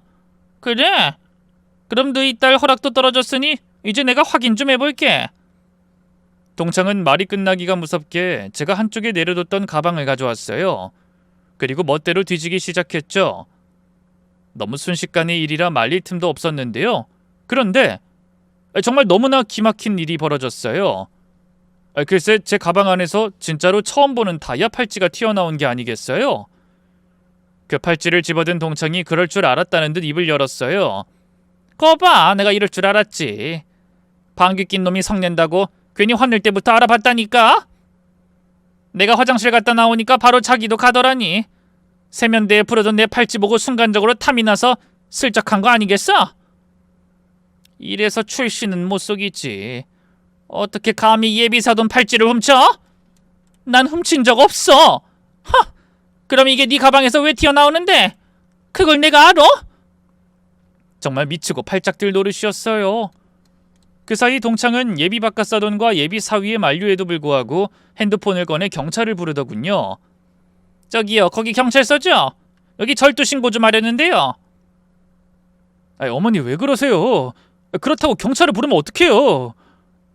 그래? 그럼 너희 딸 허락도 떨어졌으니 이제 내가 확인 좀 해볼게. 동창은 말이 끝나기가 무섭게 제가 한쪽에 내려뒀던 가방을 가져왔어요. 그리고 멋대로 뒤지기 시작했죠. 너무 순식간의 일이라 말릴 틈도 없었는데요. 그런데 정말 너무나 기막힌 일이 벌어졌어요. 글쎄 제 가방 안에서 진짜로 처음 보는 다이아 팔찌가 튀어나온 게 아니겠어요? 그 팔찌를 집어든 동창이 그럴 줄 알았다는 듯 입을 열었어요. 거봐, 내가 이럴 줄 알았지. 방귀 낀 놈이 성낸다고 괜히 화낼 때부터 알아봤다니까? 내가 화장실 갔다 나오니까 바로 자기도 가더라니. 세면대에 풀어둔 내 팔찌 보고 순간적으로 탐이 나서 슬쩍 한 거 아니겠어? 이래서 출신은 못 속이지. 어떻게 감히 예비사돈 팔찌를 훔쳐? 난 훔친 적 없어. 그럼 이게 네 가방에서 왜 튀어나오는데? 그걸 내가 알아? 정말 미치고 팔짝들 노릇이었어요. 그 사이 동창은 예비 바깥사돈과 예비 사위의 만류에도 불구하고 핸드폰을 꺼내 경찰을 부르더군요. 저기요, 거기 경찰서죠? 여기 절도 신고 좀 하려는데요. 어머니 왜 그러세요? 그렇다고 경찰을 부르면 어떡해요?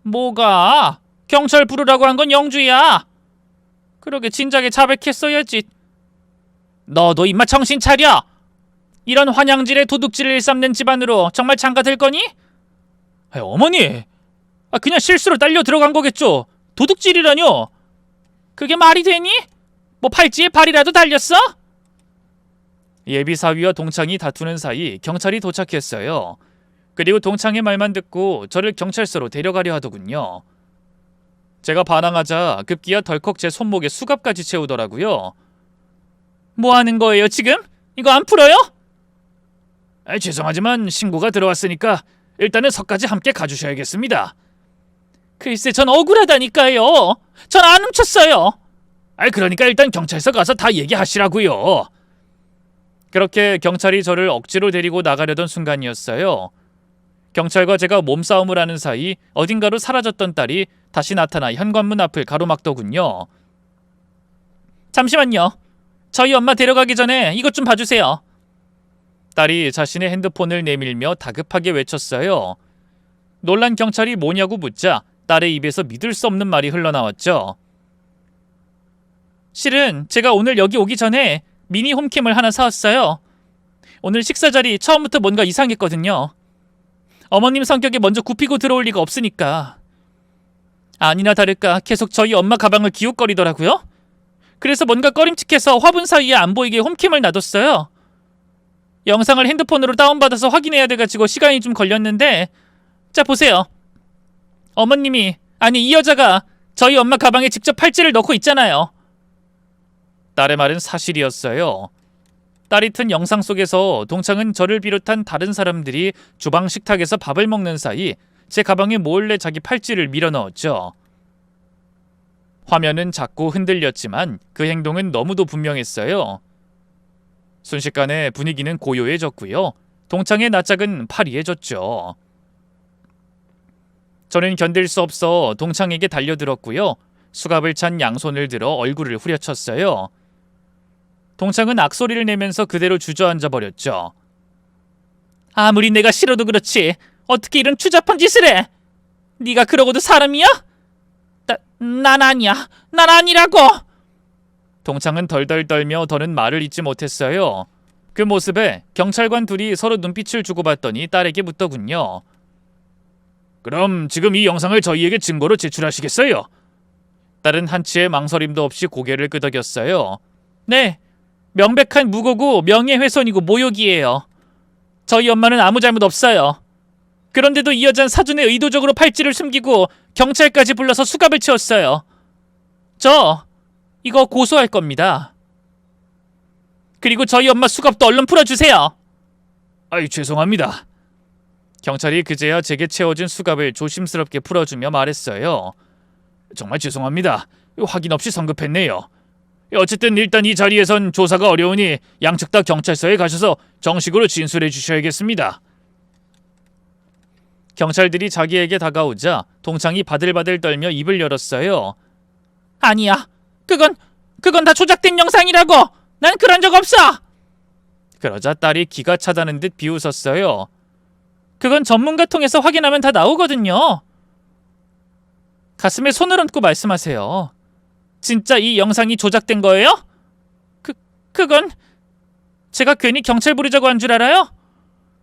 뭐가? 경찰 부르라고 한 건 영주야. 그러게 진작에 자백했어야지. 너도 임마 정신 차려. 이런 환양질에 도둑질을 일삼는 집안으로 정말 장가들 거니? 어머니, 그냥 실수로 딸려 들어간 거겠죠. 도둑질이라뇨. 그게 말이 되니? 뭐 팔찌에 발이라도 달렸어? 예비사위와 동창이 다투는 사이 경찰이 도착했어요. 그리고 동창의 말만 듣고 저를 경찰서로 데려가려 하더군요. 제가 반항하자 급기야 덜컥 제 손목에 수갑까지 채우더라고요. 뭐 하는 거예요 지금? 이거 안 풀어요? 죄송하지만 신고가 들어왔으니까 일단은 서까지 함께 가주셔야겠습니다. 글쎄 전 억울하다니까요. 전 안 훔쳤어요. 그러니까 일단 경찰서 가서 다 얘기하시라고요. 그렇게 경찰이 저를 억지로 데리고 나가려던 순간이었어요. 경찰과 제가 몸싸움을 하는 사이 어딘가로 사라졌던 딸이 다시 나타나 현관문 앞을 가로막더군요. 잠시만요. 저희 엄마 데려가기 전에 이것 좀 봐주세요. 딸이 자신의 핸드폰을 내밀며 다급하게 외쳤어요. 놀란 경찰이 뭐냐고 묻자 딸의 입에서 믿을 수 없는 말이 흘러나왔죠. 실은 제가 오늘 여기 오기 전에 미니 홈캠을 하나 사왔어요. 오늘 식사 자리 처음부터 뭔가 이상했거든요. 어머님 성격에 먼저 굽히고 들어올 리가 없으니까. 아니나 다를까 계속 저희 엄마 가방을 기웃거리더라고요. 그래서 뭔가 꺼림칙해서 화분 사이에 안 보이게 홈캠을 놔뒀어요. 영상을 핸드폰으로 다운받아서 확인해야 돼가지고 시간이 좀 걸렸는데, 자 보세요. 어머님이, 아니 이 여자가 저희 엄마 가방에 직접 팔찌를 넣고 있잖아요. 딸의 말은 사실이었어요. 딸이 튼 영상 속에서 동창은 저를 비롯한 다른 사람들이 주방 식탁에서 밥을 먹는 사이 제 가방에 몰래 자기 팔찌를 밀어 넣었죠. 화면은 자꾸 흔들렸지만 그 행동은 너무도 분명했어요. 순식간에 분위기는 고요해졌고요. 동창의 낯짝은 파리해졌죠. 저는 견딜 수 없어 동창에게 달려들었고요. 수갑을 찬 양손을 들어 얼굴을 후려쳤어요. 동창은 악소리를 내면서 그대로 주저앉아 버렸죠. 아무리 내가 싫어도 그렇지 어떻게 이런 추잡한 짓을 해? 네가 그러고도 사람이야? 난 아니야. 난 아니라고. 동창은 덜덜 떨며 더는 말을 잇지 못했어요. 그 모습에 경찰관 둘이 서로 눈빛을 주고받더니 딸에게 묻더군요. 그럼 지금 이 영상을 저희에게 증거로 제출하시겠어요? 딸은 한치의 망설임도 없이 고개를 끄덕였어요. 네, 명백한 무고고 명예훼손이고 모욕이에요. 저희 엄마는 아무 잘못 없어요. 그런데도 이 여자는 사전에 의도적으로 팔찌를 숨기고 경찰까지 불러서 수갑을 채웠어요. 저 이거 고소할 겁니다. 그리고 저희 엄마 수갑도 얼른 풀어주세요. 아이 죄송합니다. 경찰이 그제야 제게 채워준 수갑을 조심스럽게 풀어주며 말했어요. 정말 죄송합니다. 확인 없이 성급했네요. 어쨌든 일단 이 자리에선 조사가 어려우니 양측 다 경찰서에 가셔서 정식으로 진술해 주셔야겠습니다. 경찰들이 자기에게 다가오자 동창이 바들바들 떨며 입을 열었어요. 아니야. 그건 다 조작된 영상이라고. 난 그런 적 없어. 그러자 딸이 기가 차다는 듯 비웃었어요. 그건 전문가 통해서 확인하면 다 나오거든요. 가슴에 손을 얹고 말씀하세요. 진짜 이 영상이 조작된 거예요? 그건 제가 괜히 경찰 부르자고 한 줄 알아요?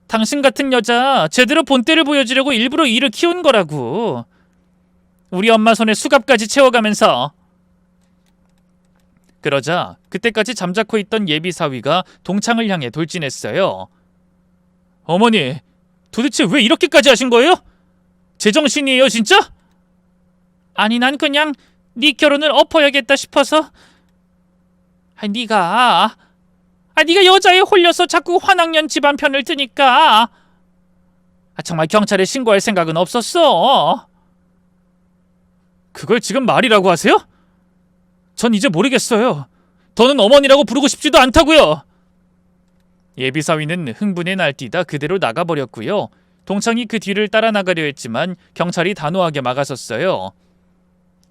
당신 같은 여자 제대로 본때를 보여주려고 일부러 일을 키운 거라고. 우리 엄마 손에 수갑까지 채워가면서. 그러자 그때까지 잠자코 있던 예비 사위가 동창을 향해 돌진했어요. 어머니, 도대체 왜 이렇게까지 하신 거예요? 제정신이에요 진짜? 아니 난 그냥 네 결혼을 엎어야겠다 싶어서. 네가 여자에 홀려서 자꾸 환학년 집안 편을 드니까. 정말 경찰에 신고할 생각은 없었어. 그걸 지금 말이라고 하세요? 전 이제 모르겠어요. 더는 어머니라고 부르고 싶지도 않다고요. 예비사위는 흥분에 날뛰다 그대로 나가버렸고요. 동창이 그 뒤를 따라 나가려 했지만 경찰이 단호하게 막아섰어요.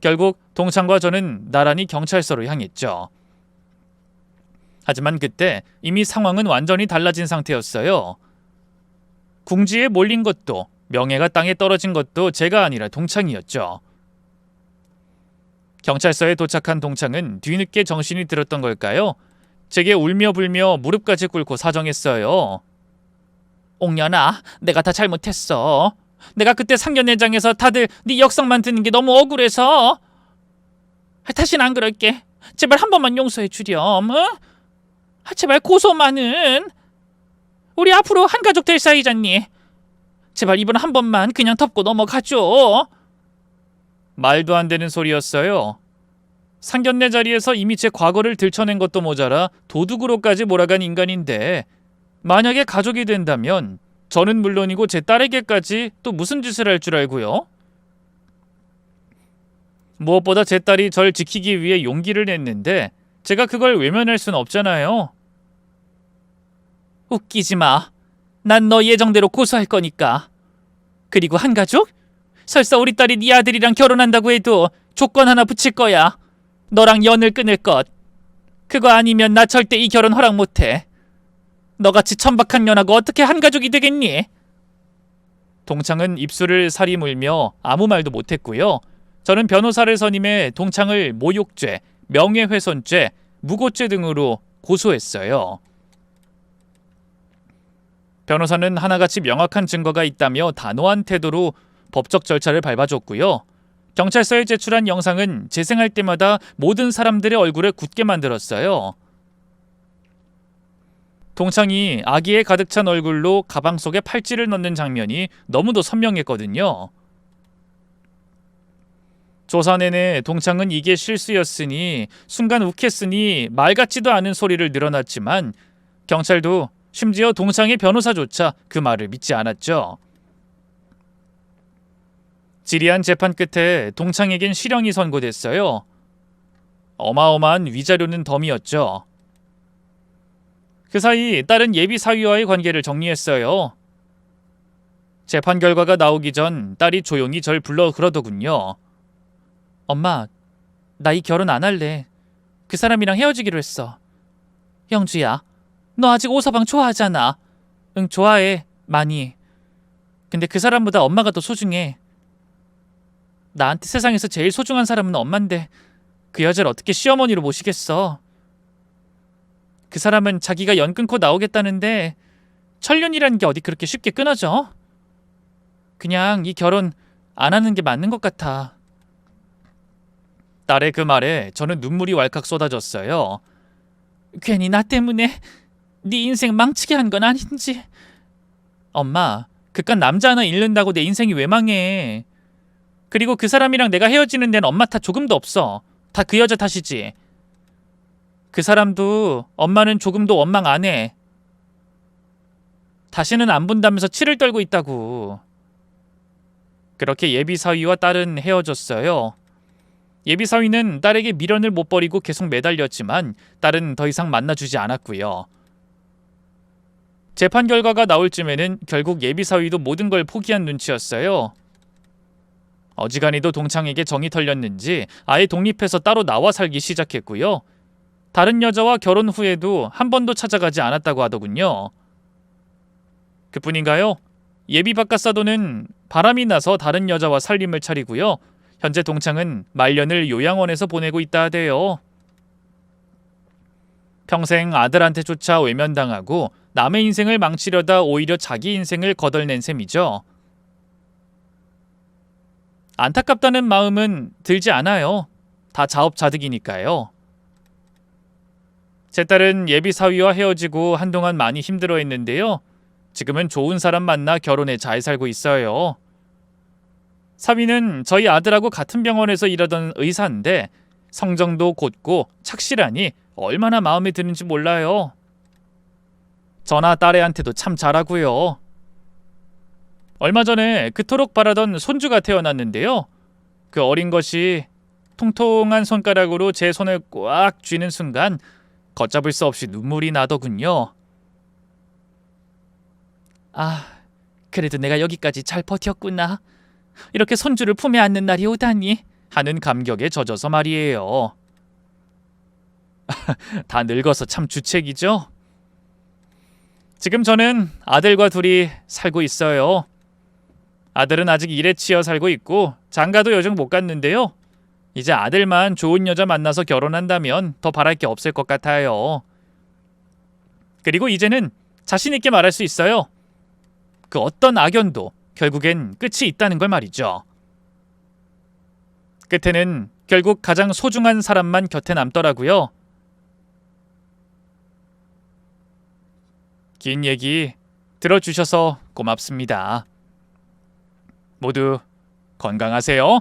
결국 동창과 저는 나란히 경찰서로 향했죠. 하지만 그때 이미 상황은 완전히 달라진 상태였어요. 궁지에 몰린 것도 명예가 땅에 떨어진 것도 제가 아니라 동창이었죠. 경찰서에 도착한 동창은 뒤늦게 정신이 들었던 걸까요? 제게 울며 불며 무릎까지 꿇고 사정했어요. 옥년아, 내가 다 잘못했어. 내가 그때 상견례장에서 다들 네 역성만 듣는 게 너무 억울해서. 다신 안 그럴게. 제발 한 번만 용서해 주렴. 제발 고소만은. 우리 앞으로 한 가족 될 사이잖니. 제발 이번 한 번만 그냥 덮고 넘어가줘. 말도 안 되는 소리였어요. 상견례 자리에서 이미 제 과거를 들춰낸 것도 모자라 도둑으로까지 몰아간 인간인데 만약에 가족이 된다면 저는 물론이고 제 딸에게까지 또 무슨 짓을 할 줄 알고요? 무엇보다 제 딸이 절 지키기 위해 용기를 냈는데 제가 그걸 외면할 순 없잖아요. 웃기지 마. 난 너 예정대로 고소할 거니까. 그리고 한가족? 설사 우리 딸이 네 아들이랑 결혼한다고 해도 조건 하나 붙일 거야. 너랑 연을 끊을 것. 그거 아니면 나 절대 이 결혼 허락 못해. 너같이 천박한 년하고 어떻게 한가족이 되겠니? 동창은 입술을 살이 물며 아무 말도 못했고요. 저는 변호사를 선임해 동창을 모욕죄, 명예훼손죄, 무고죄 등으로 고소했어요. 변호사는 하나같이 명확한 증거가 있다며 단호한 태도로 법적 절차를 밟아줬고요. 경찰서에 제출한 영상은 재생할 때마다 모든 사람들의 얼굴을 굳게 만들었어요. 동창이 아기에 가득 찬 얼굴로 가방 속에 팔찌를 넣는 장면이 너무도 선명했거든요. 조사 내내 동창은 이게 실수였으니 순간 욱했으니 말 같지도 않은 소리를 늘어놨지만 경찰도 심지어 동창의 변호사조차 그 말을 믿지 않았죠. 지리한 재판 끝에 동창에겐 실형이 선고됐어요. 어마어마한 위자료는 덤이었죠. 그 사이 딸은 예비 사위와의 관계를 정리했어요. 재판 결과가 나오기 전 딸이 조용히 절 불러 그러더군요. 엄마, 나 이 결혼 안 할래. 그 사람이랑 헤어지기로 했어. 영주야, 너 아직 오서방 좋아하잖아. 응, 좋아해. 많이. 근데 그 사람보다 엄마가 더 소중해. 나한테 세상에서 제일 소중한 사람은 엄만데 그 여자를 어떻게 시어머니로 모시겠어. 그 사람은 자기가 연 끊고 나오겠다는데 천륜이라는 게 어디 그렇게 쉽게 끊어져? 그냥 이 결혼 안 하는 게 맞는 것 같아. 딸의 그 말에 저는 눈물이 왈칵 쏟아졌어요. 괜히 나 때문에 네 인생 망치게 한 건 아닌지. 엄마, 그깟 남자 하나 잃는다고 내 인생이 왜 망해. 그리고 그 사람이랑 내가 헤어지는 데는 엄마 탓 조금도 없어. 다 그 여자 탓이지. 그 사람도 엄마는 조금도 원망 안 해. 다시는 안 본다면서 치를 떨고 있다고. 그렇게 예비 사위와 딸은 헤어졌어요. 예비 사위는 딸에게 미련을 못 버리고 계속 매달렸지만 딸은 더 이상 만나주지 않았고요. 재판 결과가 나올 쯤에는 결국 예비 사위도 모든 걸 포기한 눈치였어요. 어지간히도 동창에게 정이 털렸는지 아예 독립해서 따로 나와 살기 시작했고요. 다른 여자와 결혼 후에도 한 번도 찾아가지 않았다고 하더군요. 그뿐인가요? 예비 바깥사도는 바람이 나서 다른 여자와 살림을 차리고요. 현재 동창은 말년을 요양원에서 보내고 있다 하대요. 평생 아들한테조차 외면당하고 남의 인생을 망치려다 오히려 자기 인생을 거덜낸 셈이죠. 안타깝다는 마음은 들지 않아요. 다 자업자득이니까요. 제 딸은 예비 사위와 헤어지고 한동안 많이 힘들어했는데요. 지금은 좋은 사람 만나 결혼해 잘 살고 있어요. 사위는 저희 아들하고 같은 병원에서 일하던 의사인데 성정도 곧고 착실하니 얼마나 마음에 드는지 몰라요. 저나 딸애한테도 참 잘하고요. 얼마 전에 그토록 바라던 손주가 태어났는데요. 그 어린 것이 통통한 손가락으로 제 손을 꽉 쥐는 순간 걷잡을 수 없이 눈물이 나더군요. 아, 그래도 내가 여기까지 잘 버텼구나. 이렇게 손주를 품에 안는 날이 오다니 하는 감격에 젖어서 말이에요. 다 늙어서 참 주책이죠? 지금 저는 아들과 둘이 살고 있어요. 아들은 아직 일에 치여 살고 있고 장가도 요즘 못 갔는데요. 이제 아들만 좋은 여자 만나서 결혼한다면 더 바랄 게 없을 것 같아요. 그리고 이제는 자신 있게 말할 수 있어요. 그 어떤 악연도 결국엔 끝이 있다는 걸 말이죠. 끝에는 결국 가장 소중한 사람만 곁에 남더라고요. 긴 얘기 들어주셔서 고맙습니다. 모두 건강하세요.